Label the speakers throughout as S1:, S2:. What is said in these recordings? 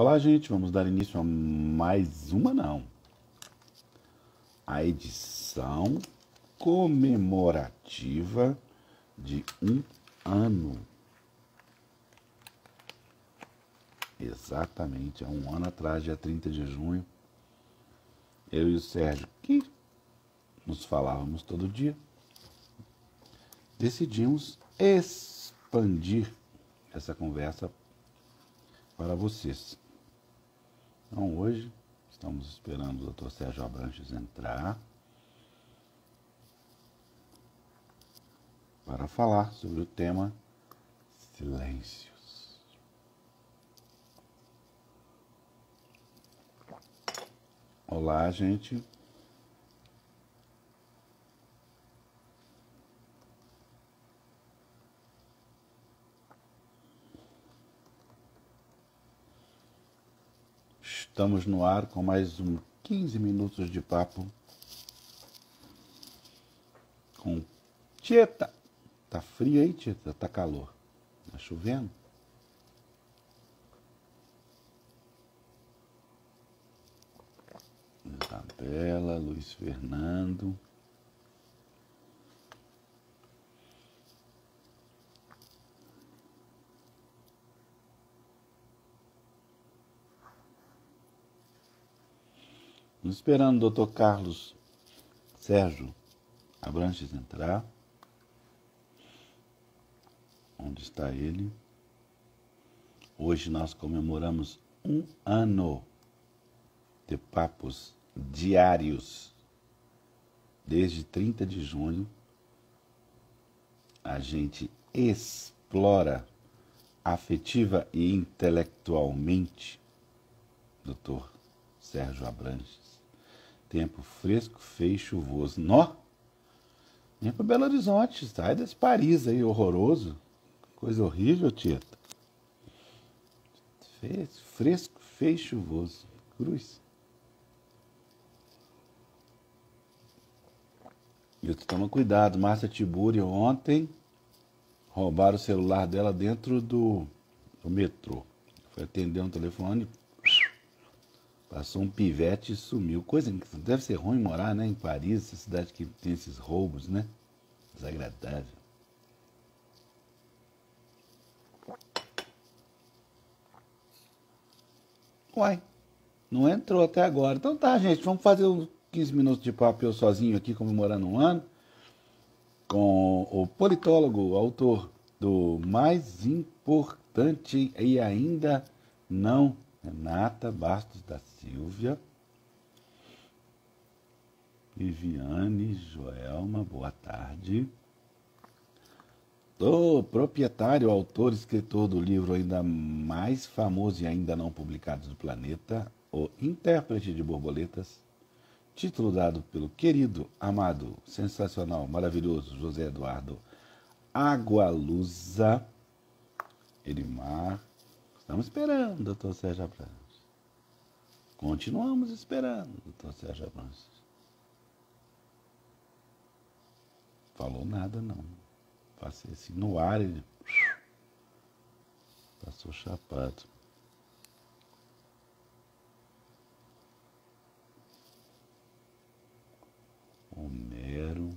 S1: Olá, gente, vamos dar início a mais uma, não. A edição comemorativa de um ano. Exatamente, há um ano atrás, dia 30 de junho, eu e o Sérgio, que nos falávamos todo dia, decidimos expandir essa conversa para vocês. Então, hoje, estamos esperando o Dr. Sérgio Abranches entrar para falar sobre o tema silêncios. Olá, gente. Estamos no ar com mais 15 minutos de papo com Tieta. Tá frio aí, Tieta? Tá calor? Tá chovendo? Isabela, Luiz Fernando. Esperando o Dr. Carlos Sérgio Abranches entrar. Onde está ele? Hoje nós comemoramos um ano de papos diários. Desde 30 de junho, a gente explora afetiva e intelectualmente Dr. Sérgio Abranches. Tempo fresco, feio e chuvoso. Nó! Vem para Belo Horizonte, sai desse Paris aí, horroroso. Coisa horrível, Tieta. Fresco, feio e chuvoso. Cruz. E toma cuidado, Márcia Tiburi ontem roubaram o celular dela dentro do metrô. Foi atender um telefone, passou um pivete e sumiu. Coisa que deve ser ruim morar, né, em Paris, essa cidade que tem esses roubos, né? Desagradável. Uai, não entrou até agora. Então tá, gente, vamos fazer uns 15 minutos de papo eu sozinho aqui comemorando um ano com o politólogo, autor do mais importante e ainda não, Renata Bastos da Silva. Viviane, Joelma, boa tarde. O proprietário, autor, escritor do livro ainda mais famoso e ainda não publicado do planeta, O Intérprete de Borboletas, título dado pelo querido, amado, sensacional, maravilhoso José Eduardo Agualusa Elimar. Estamos esperando, doutor Sérgio Abranches. Continuamos esperando, doutor Sérgio Abranches. Falou nada, não. Passei assim no ar, ele passou chapado. Homero,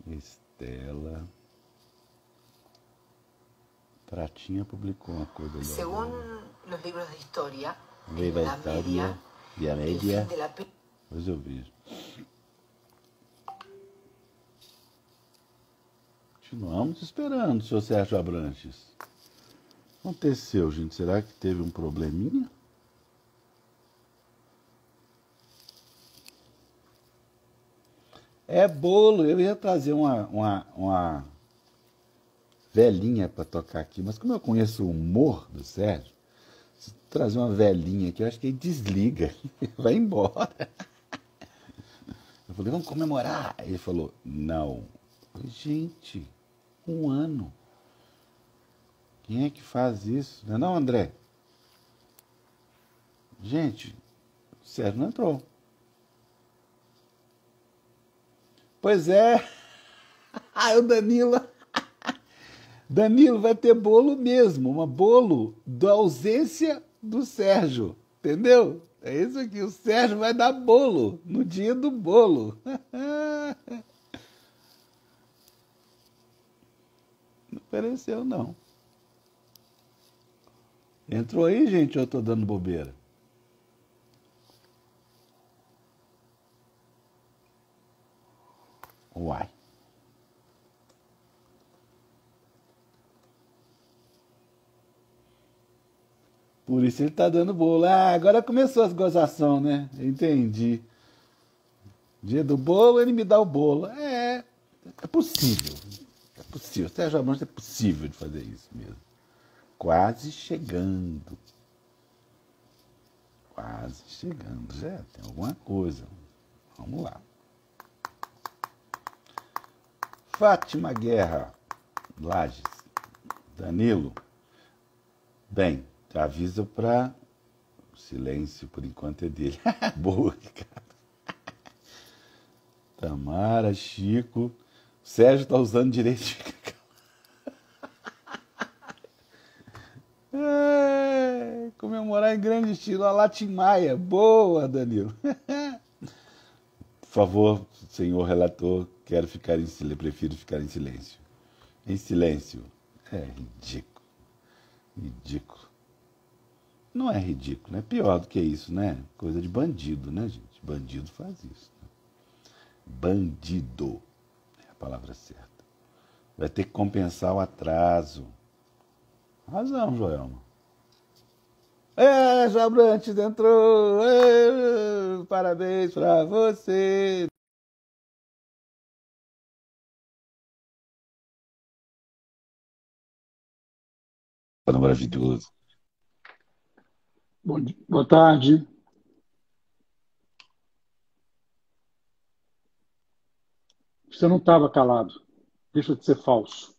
S1: Estela. Pratinha publicou uma coisa ali.
S2: Según los libros de historia,
S1: Lei da História e a média. Depois eu vejo. Continuamos esperando, senhor Sérgio Abranches. O que aconteceu, gente? Será que teve um probleminha? É bolo. Eu ia trazer uma velhinha para tocar aqui, mas como eu conheço o humor do Sérgio, se trazer uma velhinha aqui, eu acho que ele desliga, vai embora. Eu falei, vamos comemorar. Ele falou, não. Eu falei, gente, um ano. Quem é que faz isso? Não é não, André? Gente, o Sérgio não entrou. Pois é. O Danilo. Danilo, vai ter bolo mesmo, uma bolo da ausência do Sérgio, entendeu? É isso aqui, o Sérgio vai dar bolo no dia do bolo. Não apareceu, não. Entrou aí, gente, ou eu tô dando bobeira? Uai. Por isso ele tá dando bolo. Ah, agora começou as gozação, né? Entendi. Dia do bolo, ele me dá o bolo. É possível. É possível. Sérgio Abrantes é possível de fazer isso mesmo. Quase chegando. Quase chegando. Já tem alguma coisa. Vamos lá. Fátima Guerra, Lages. Danilo. Bem, avisa para silêncio, por enquanto é dele. Boa, cara. Tamara, Chico. Sérgio tá usando direito de ficar comemorar em grande estilo a Latimaia. Boa, Danilo. Por favor, senhor relator, quero ficar em silêncio, prefiro ficar em silêncio. Em silêncio. É ridículo. Ridículo. Não é ridículo, é pior do que isso, né? Coisa de bandido, né, gente? Bandido faz isso. Né? Bandido é a palavra certa. Vai ter que compensar o atraso. Razão, Joelma. Jabrantes entrou! Parabéns pra você! Maravilhoso.
S3: Boa tarde. Você não estava calado. Deixa de ser falso.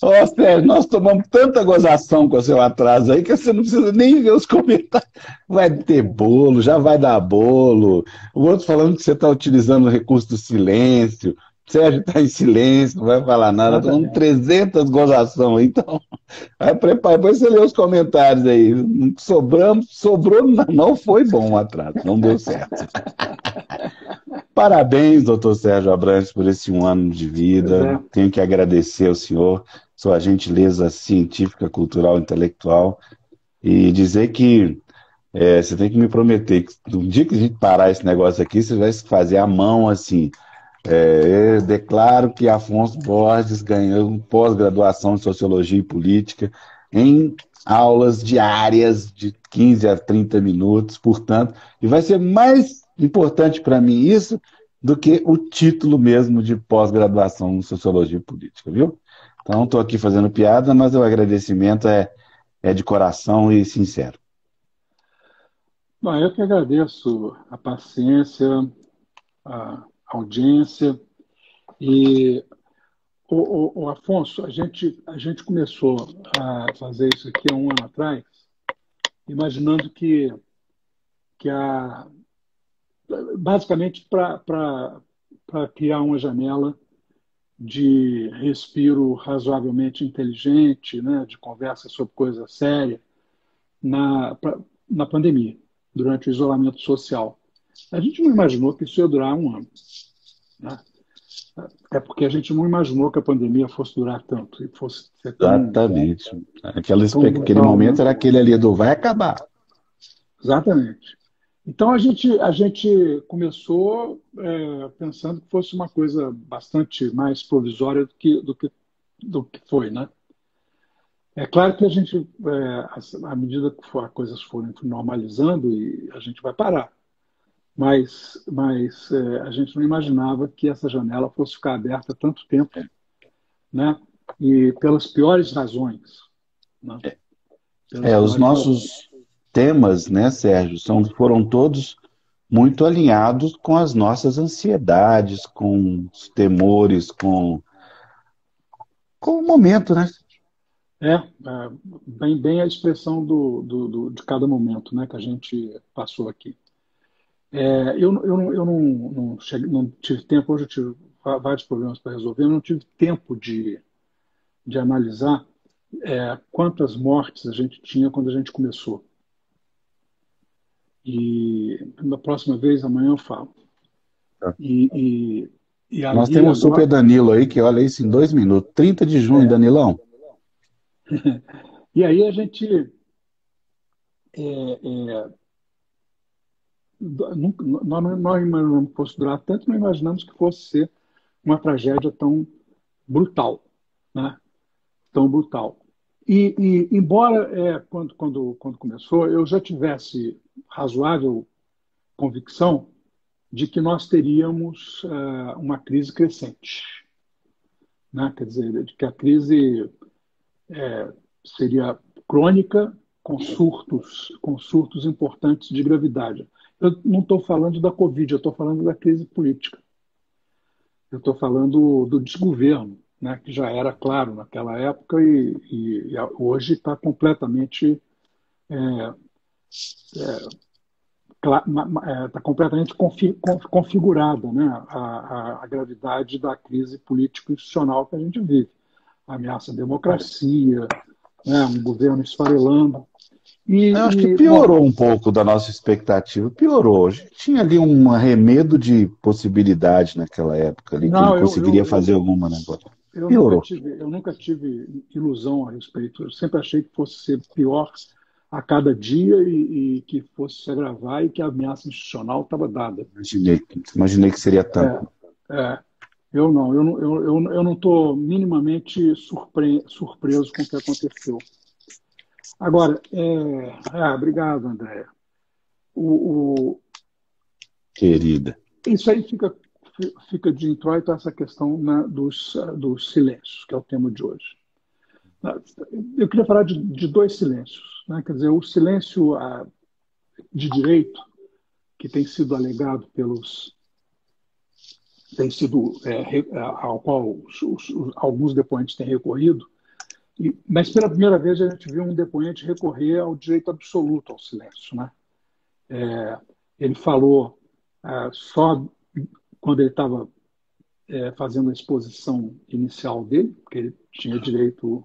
S1: Ó, Sérgio, nós tomamos tanta gozação com o seu atraso aí que você não precisa nem ver os comentários. Vai ter bolo, já vai dar bolo. O outro falando que você está utilizando o recurso do silêncio. Sérgio está em silêncio, não vai falar nada. Tomamos
S3: Exatamente.
S1: 300 gozação aí, então. Vai preparar, depois você lê os comentários aí. Sobrou, não foi bom o atraso, não deu certo. Parabéns, doutor Sérgio Abrantes, por esse 1 ano de
S3: Pois
S1: vida.
S3: é.
S1: Tenho que agradecer ao senhor, sua gentileza científica, cultural, intelectual, e dizer que você tem que me prometer que no dia que a gente parar esse negócio aqui, você vai fazer a mão assim. Eu declaro que Afonso Borges ganhou pós-graduação em Sociologia e Política em aulas diárias de 15 a 30 minutos, portanto, e vai ser mais importante para mim isso do que o título mesmo de pós-graduação em Sociologia e Política, viu? Então, estou aqui fazendo piada, mas o agradecimento é de coração e sincero.
S3: Bom, eu que agradeço a paciência, a audiência. E, o Afonso, a gente começou a fazer isso aqui há 1 ano atrás, imaginando que basicamente para criar uma janela de respiro razoavelmente inteligente, né, de conversa sobre coisa séria na pandemia, durante o isolamento social. A gente não imaginou que isso ia durar 1 ano. Né? É porque a gente não imaginou que a pandemia fosse durar tanto e fosse ser
S1: Exatamente.
S3: tão
S1: Aquele
S3: brutal,
S1: momento
S3: né?
S1: era aquele ali do vai acabar.
S3: Exatamente. Então a gente começou pensando que fosse uma coisa bastante mais provisória do que foi, né? É claro que a gente, à medida que as coisas forem normalizando, e a gente vai parar. Mas a gente não imaginava que essa janela fosse ficar aberta tanto tempo, né? E pelas piores razões, né? Pelas
S1: Os
S3: piores razões.
S1: nossos temas, né, Sérgio, foram todos muito alinhados com as nossas ansiedades, com os temores, com o momento, né?
S3: Bem a expressão de cada momento, né, que a gente passou aqui. Eu não tive tempo, hoje eu tive vários problemas para resolver, eu não tive tempo de analisar quantas mortes a gente tinha quando a gente começou. E na próxima vez, amanhã eu falo.
S1: Tá.
S3: E,
S1: Nós
S3: ali
S1: temos o Super
S3: agora.
S1: Danilo aí, que olha isso em 2 minutos. 30 de junho, Danilão.
S3: E aí a gente. Nós não imaginamos que fosse durar tanto, não imaginamos que fosse ser uma tragédia tão brutal, né? Tão brutal. Embora quando começou eu já tivesse razoável convicção de que nós teríamos uma crise crescente, né? Quer dizer, de que a crise seria crônica, com surtos importantes de gravidade. Eu não estou falando da Covid, eu estou falando da crise política. Eu estou falando do desgoverno, né, que já era claro naquela época e hoje está completamente configurada, né, a gravidade da crise político-institucional que a gente vive. Ameaça à democracia, né, um governo esfarelando.
S1: Eu acho que piorou um pouco da nossa expectativa. Piorou. A gente tinha ali um arremedo de possibilidade naquela época ali, que ele conseguiria fazer alguma negócio. Piorou.
S3: Eu nunca tive ilusão a respeito. Eu sempre achei que fosse ser pior a cada dia e que fosse se agravar e que a ameaça institucional estava dada.
S1: Imaginei que seria tanto.
S3: Eu não estou minimamente surpreso com o que aconteceu. Agora, obrigado, André.
S1: Querida.
S3: Isso aí fica de introito essa questão, né, dos silêncios, que é o tema de hoje. Eu queria falar de dois silêncios, né? Quer dizer, o silêncio de direito, que tem sido alegado ao qual alguns depoentes têm recorrido, mas pela primeira vez a gente viu um depoente recorrer ao direito absoluto ao silêncio, né? Ele falou só quando ele estava fazendo a exposição inicial dele, porque ele tinha direito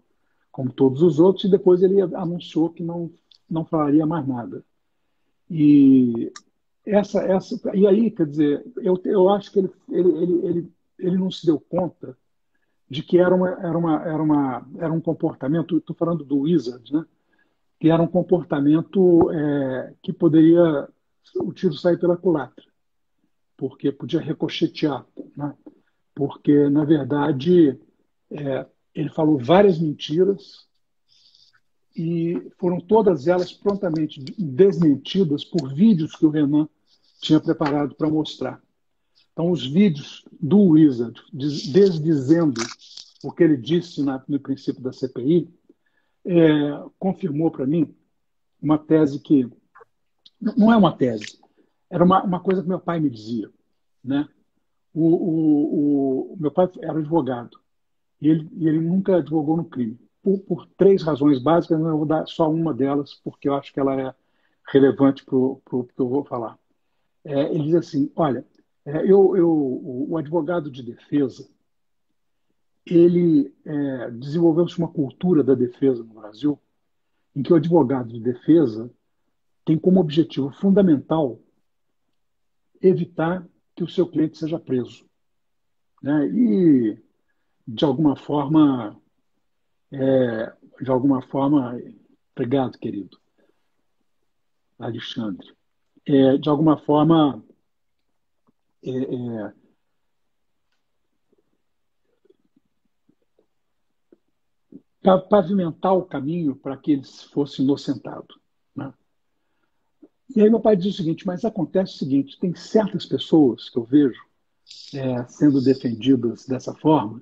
S3: como todos os outros, e depois ele anunciou que não falaria mais nada. E aí, quer dizer, eu acho que ele não se deu conta de que era um comportamento, estou falando do Wizard, né? Que era um comportamento que poderia o tiro sair pela culatra, porque podia ricochetear, né? Porque, na verdade, ele falou várias mentiras e foram todas elas prontamente desmentidas por vídeos que o Renan tinha preparado para mostrar. Então, os vídeos do Wizard desdizendo o que ele disse no princípio da CPI confirmou para mim uma tese que não é uma tese, era uma coisa que meu pai me dizia, né? O meu pai era advogado e ele nunca advogou no crime por três razões básicas. Eu vou dar só uma delas porque eu acho que ela é relevante para o que eu vou falar. Ele diz assim: olha, o advogado de defesa ele desenvolveu-se uma cultura da defesa no Brasil em que o advogado de defesa tem como objetivo fundamental evitar que o seu cliente seja preso, né? E de alguma forma, obrigado, querido Alexandre, de alguma forma pavimentar o caminho para que ele fosse inocentado, né? E aí meu pai diz o seguinte: mas acontece o seguinte, tem certas pessoas que eu vejo sendo defendidas dessa forma,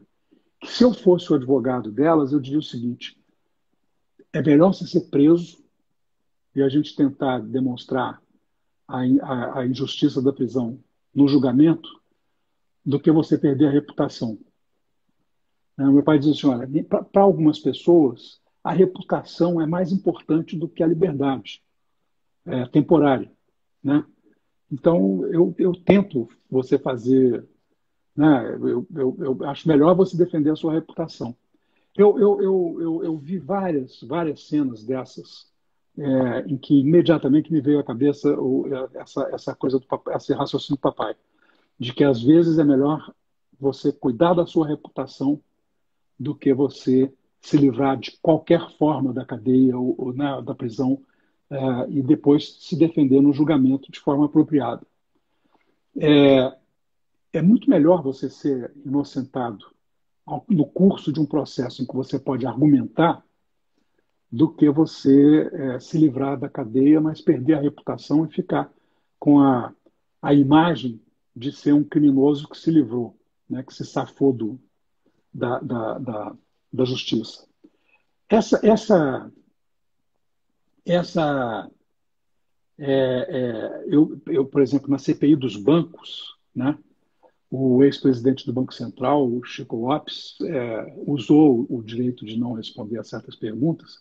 S3: que se eu fosse o advogado delas, eu diria o seguinte: é melhor você ser preso e a gente tentar demonstrar a injustiça da prisão no julgamento do que você perder a reputação. Meu pai diz assim: olha, para algumas pessoas, a reputação é mais importante do que a liberdade temporária, né? Então, eu tento você fazer né? Eu acho melhor você defender a sua reputação. Eu vi várias cenas dessas, em que imediatamente me veio à cabeça essa coisa esse raciocínio do papai, de que às vezes é melhor você cuidar da sua reputação do que você se livrar de qualquer forma da cadeia ou, né, da prisão, e depois se defender no julgamento de forma apropriada. É muito melhor você ser inocentado no curso de um processo em que você pode argumentar do que você se livrar da cadeia, mas perder a reputação e ficar com a imagem de ser um criminoso que se livrou, né, que se safou da, da, da, da justiça. Essa por exemplo, na CPI dos bancos, né, o ex-presidente do Banco Central, o Chico Lopes, usou o direito de não responder a certas perguntas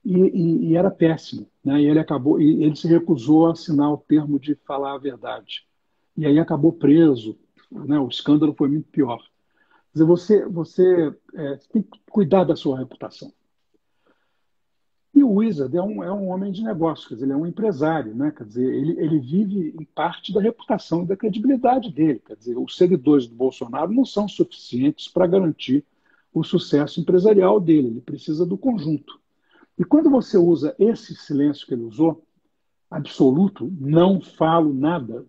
S3: e era péssimo, né? E ele se recusou a assinar o termo de falar a verdade. E aí acabou preso, né? O escândalo foi muito pior. Quer dizer, você tem que cuidar da sua reputação. E o Wizard é um homem de negócios, quer dizer, ele é um empresário, né? Quer dizer, ele vive em parte da reputação e da credibilidade dele. Quer dizer, os seguidores do Bolsonaro não são suficientes para garantir o sucesso empresarial dele, ele precisa do conjunto. E quando você usa esse silêncio que ele usou, absoluto, não falo nada,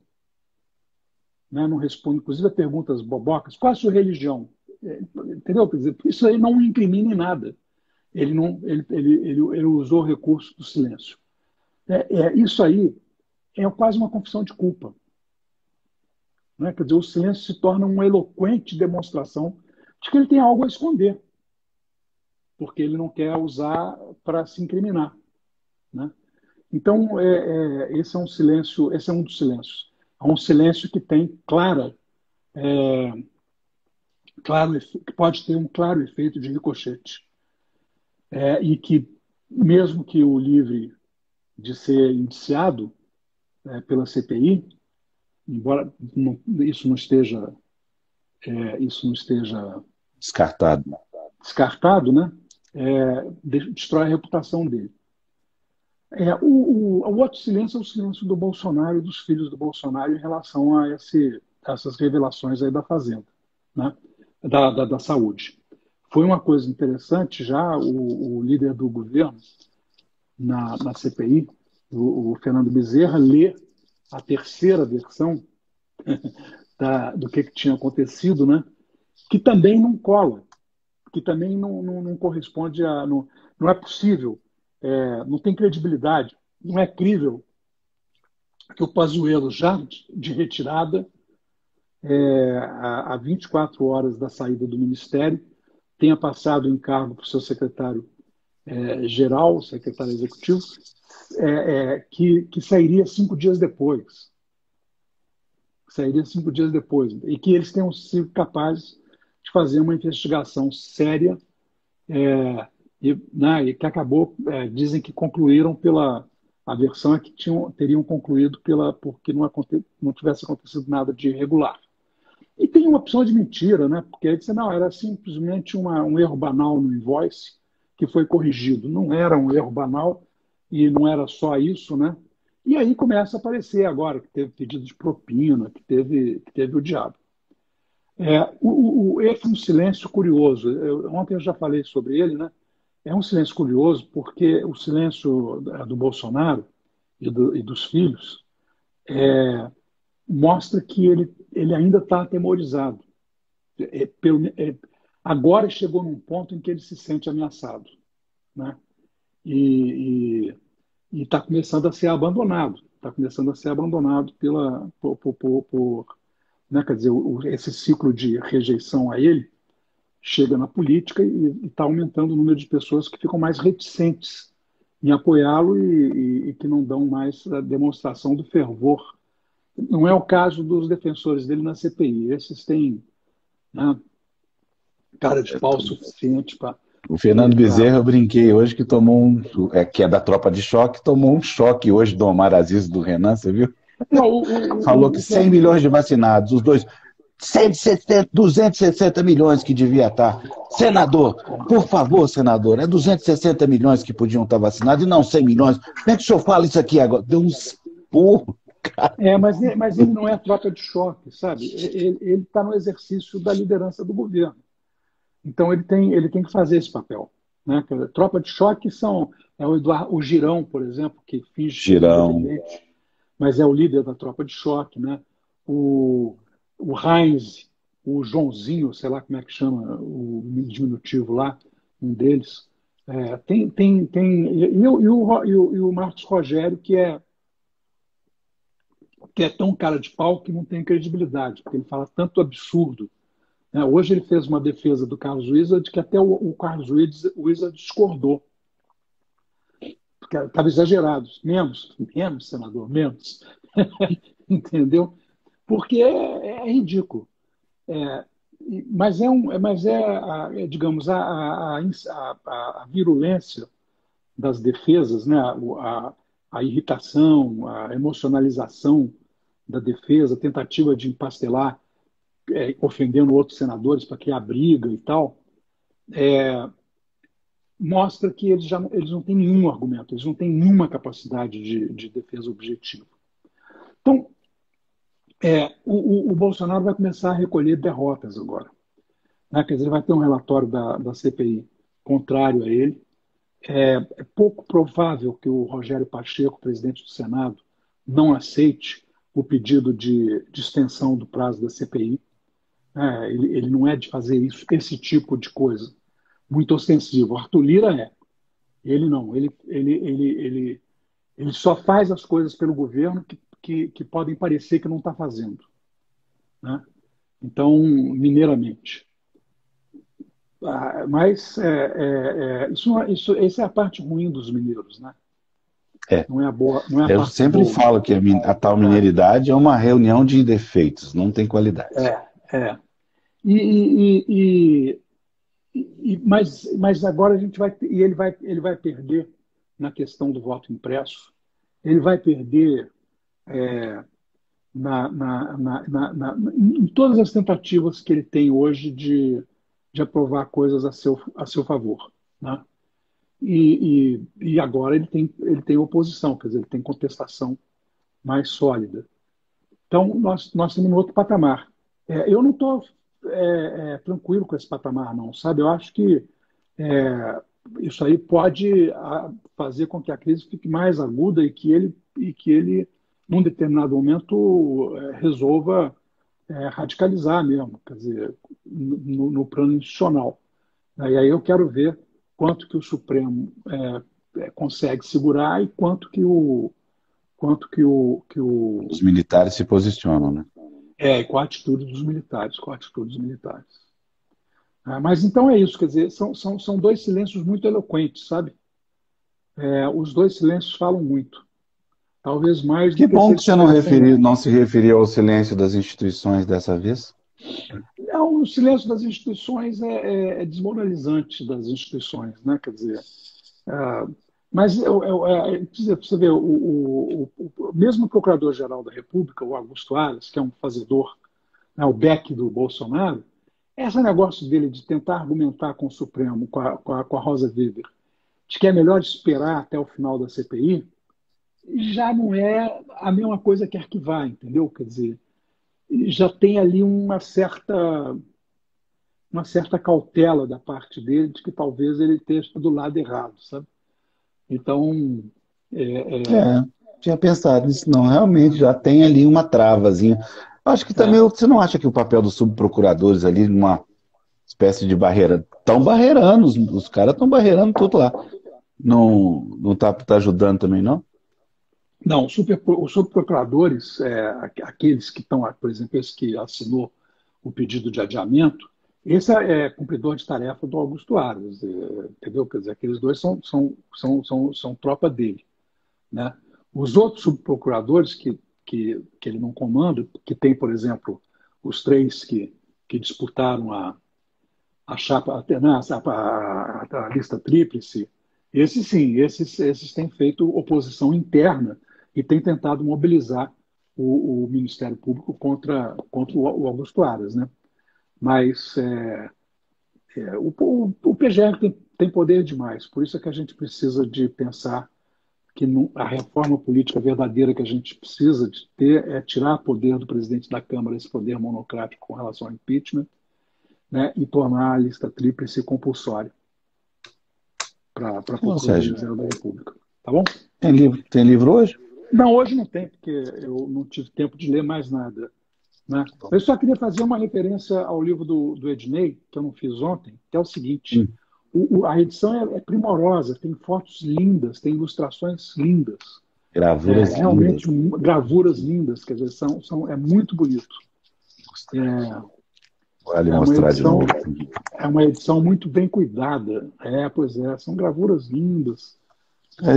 S3: né? Não respondo, inclusive, a perguntas bobocas, qual a sua religião? Entendeu? Quer dizer, isso aí não incrimina em nada. Ele usou o recurso do silêncio. Isso aí é quase uma confissão de culpa, né? Quer dizer, o silêncio se torna uma eloquente demonstração de que ele tem algo a esconder, porque ele não quer usar para se incriminar, né? Então, esse é um silêncio, esse é um dos silêncios. É um silêncio que tem que pode ter um claro efeito de ricochete. E que, mesmo que o livre de ser indiciado pela CPI, embora isso não esteja descartado, né? Destrói a reputação dele. O outro silêncio é o silêncio do Bolsonaro e dos filhos do Bolsonaro em relação a essas revelações aí da Fazenda, né? Da saúde. Foi uma coisa interessante, já o líder do governo, na CPI, o Fernando Bezerra, lê a terceira versão do que tinha acontecido, né? Que também não cola, que também não corresponde a... Não é possível, não tem credibilidade, não é crível que o Pazuello, já de retirada, há 24 horas da saída do Ministério, tenha passado o encargo para o seu secretário-geral, secretário executivo, que sairia 5 dias depois. Sairia 5 dias depois. E que eles tenham sido capazes de fazer uma investigação séria, e que acabou, dizem que concluíram a versão é que teriam concluído porque não tivesse acontecido nada de irregular. E tem uma opção de mentira, né? Porque aí disse, não, era simplesmente um erro banal no invoice que foi corrigido. Não era um erro banal e não era só isso, né? E aí começa a aparecer agora que teve pedido de propina, que teve o diabo. Esse é um silêncio curioso. Ontem eu já falei sobre ele, né? É um silêncio curioso porque o silêncio do Bolsonaro e dos filhos mostra que ele ainda está atemorizado. Agora chegou num ponto em que ele se sente ameaçado, né? E está começando a ser abandonado. Está começando a ser abandonado né? Quer dizer, esse ciclo de rejeição a ele chega na política e está aumentando o número de pessoas que ficam mais reticentes em apoiá-lo e que não dão mais a demonstração do fervor. Não é o caso dos defensores dele na CPI. Esses têm, né, cara de pau suficiente para...
S1: O Fernando Bezerra, eu brinquei hoje que que é da tropa de choque, tomou um choque hoje do Omar Aziz e do Renan, você viu?
S3: Não,
S1: Falou que 100 milhões de vacinados, os dois. 170, 260 milhões que devia estar. Senador, por favor, senador, é 260 milhões que podiam estar vacinados e não 100 milhões. Como é que o senhor fala isso aqui agora? Deu uns porros, cara.
S3: Mas ele não é tropa de choque, sabe? Ele está no exercício da liderança do governo. Então ele tem que fazer esse papel. Né? Tropa de choque é o Girão, por exemplo, que finge ser
S1: Girão.
S3: independente, mas é o líder da tropa de choque. Né? O Heinz, o Joãozinho, sei lá como é que chama o diminutivo lá, um deles. E o Marcos Rogério, que é tão cara de pau que não tem credibilidade, porque ele fala tanto absurdo. Né? Hoje ele fez uma defesa do Carlos Wizard que até o Carlos Wizard discordou, porque estava exagerado. Menos, senador, menos. Entendeu? Porque é ridículo. Digamos, a virulência das defesas, né? A irritação, a emocionalização da defesa, a tentativa de empastelar, ofendendo outros senadores para criar briga e tal, mostra que eles não têm nenhum argumento, eles não têm nenhuma capacidade de defesa objetiva. Então, o Bolsonaro vai começar a recolher derrotas agora. Né? Quer dizer, ele vai ter um relatório da CPI contrário a ele. É pouco provável que o Rogério Pacheco, presidente do Senado, não aceite o pedido de extensão do prazo da CPI. Ele não é de fazer esse tipo de coisa muito ostensivo. O Arthur Lira é. Ele não. Ele só faz as coisas pelo governo que podem parecer que não está fazendo. Né? Então, mineiramente. Mas essa é a parte ruim dos mineiros, né? Não é a boa. Não é a
S1: Eu
S3: parte
S1: sempre
S3: boa.
S1: falo que a tal mineiridade é uma reunião de defeitos, não tem qualidade.
S3: É. Mas agora a gente vai. E ele vai perder na questão do voto impresso, ele vai perder em todas as tentativas que ele tem hoje de aprovar coisas a seu favor. Né? E agora ele tem oposição, quer dizer, ele tem contestação mais sólida. Então, nós estamos em outro patamar. Eu não estou tranquilo com esse patamar, não, sabe? Eu acho que isso aí pode fazer com que a crise fique mais aguda e que ele num determinado momento, resolva radicalizar mesmo, quer dizer, no plano institucional. E aí eu quero ver quanto que o Supremo consegue segurar e quanto que
S1: Os militares se posicionam, né?
S3: com a atitude dos militares, mas então é isso, quer dizer, são dois silêncios muito eloquentes, sabe? Os dois silêncios falam muito. Talvez mais
S1: Que
S3: do que
S1: bom que você
S3: tivessem...
S1: não se referiu ao silêncio das instituições dessa vez.
S3: O silêncio das instituições é desmoralizante das instituições, né? Quer dizer, mas você vê, o mesmo Procurador-Geral da República, o Augusto Aras, que é um fazedor, né, o Beck do Bolsonaro, esse negócio dele de tentar argumentar com o Supremo, com a Rosa Weber, de que é melhor esperar até o final da CPI, já não é a mesma coisa que arquivar, entendeu? Quer dizer, já tem ali uma certa cautela da parte dele de que talvez ele esteja do lado errado, sabe? Então,
S1: Tinha pensado nisso, não. Realmente já tem ali uma travazinha. Acho que também, você não acha que o papel dos subprocuradores ali, uma espécie de barreira, estão barreirando, os caras estão barreirando tudo lá. Não tá ajudando também, não?
S3: não, os subprocuradores, aqueles que estão, por exemplo, esse que assinou o pedido de adiamento, esse é cumpridor de tarefa do Augusto Aras, entendeu? Quer dizer, aqueles dois são tropa dele. Né? Os outros subprocuradores que ele não comanda, que tem, por exemplo, os três que disputaram a chapa, né, a lista tríplice, esses sim, esses têm feito oposição interna e têm tentado mobilizar o Ministério Público contra o Augusto Aras, né? Mas o PGR tem poder demais, por isso é que a gente precisa de pensar que a reforma política verdadeira que a gente precisa de ter é tirar poder do presidente da Câmara, esse poder monocrático com relação ao impeachment, né, e tornar a lista tríplice compulsória para a
S1: Ou seja,
S3: Procuradoria-Geral da República. Tá bom?
S1: tem livro hoje?
S3: Não, hoje não tem, porque eu não tive tempo de ler mais nada. Né? Eu só queria fazer uma referência ao livro do Ednei, que eu não fiz ontem, que é o seguinte:
S1: Hum,
S3: a edição é primorosa, tem fotos lindas, tem ilustrações lindas,
S1: Gravuras lindas.
S3: realmente gravuras lindas, quer dizer, é muito bonito.
S1: Vale
S3: É uma
S1: mostrar de
S3: edição,
S1: novo.
S3: é uma edição muito bem cuidada. Pois é, são gravuras lindas.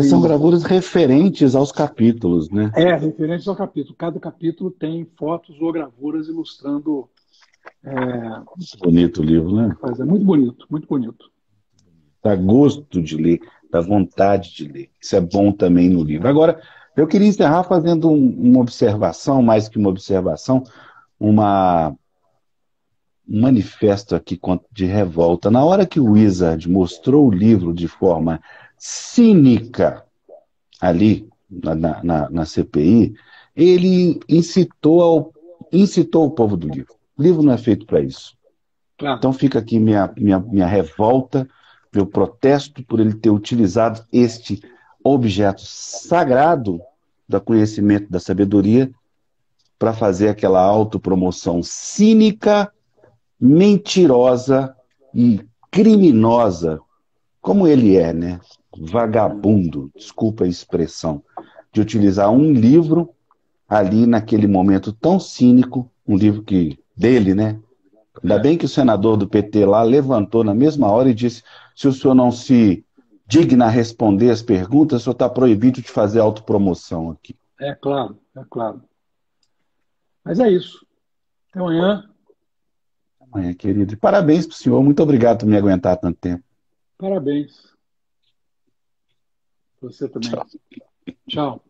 S1: São
S3: Tem,
S1: gravuras referentes aos capítulos, né?
S3: referentes ao capítulo. Cada capítulo tem fotos ou gravuras ilustrando.
S1: Bonito o livro, né?
S3: Mas é muito bonito, muito bonito.
S1: Dá gosto de ler, dá vontade de ler. Isso é bom também no livro. Agora, eu queria encerrar fazendo uma observação, mais que uma observação, uma, um manifesto aqui de revolta. Na hora que o Wizard mostrou o livro de forma cínica ali na CPI, ele incitou o povo do livro. O livro não é feito para isso.
S3: Claro.
S1: Então fica aqui minha revolta, meu protesto por ele ter utilizado este objeto sagrado do conhecimento, da sabedoria, para fazer aquela autopromoção cínica, mentirosa e criminosa, como ele é, né? Vagabundo, desculpa a expressão, de utilizar um livro ali naquele momento tão cínico, um livro dele, né? Ainda bem que o senador do PT lá levantou na mesma hora e disse: se o senhor não se digna a responder as perguntas, o senhor está proibido de fazer autopromoção aqui.
S3: É claro, é claro. Mas é isso. Até amanhã.
S1: Amanhã, querido. E parabéns para o senhor. Muito obrigado por me aguentar tanto tempo.
S3: Parabéns. Você também.
S1: Tchau.
S3: Tchau.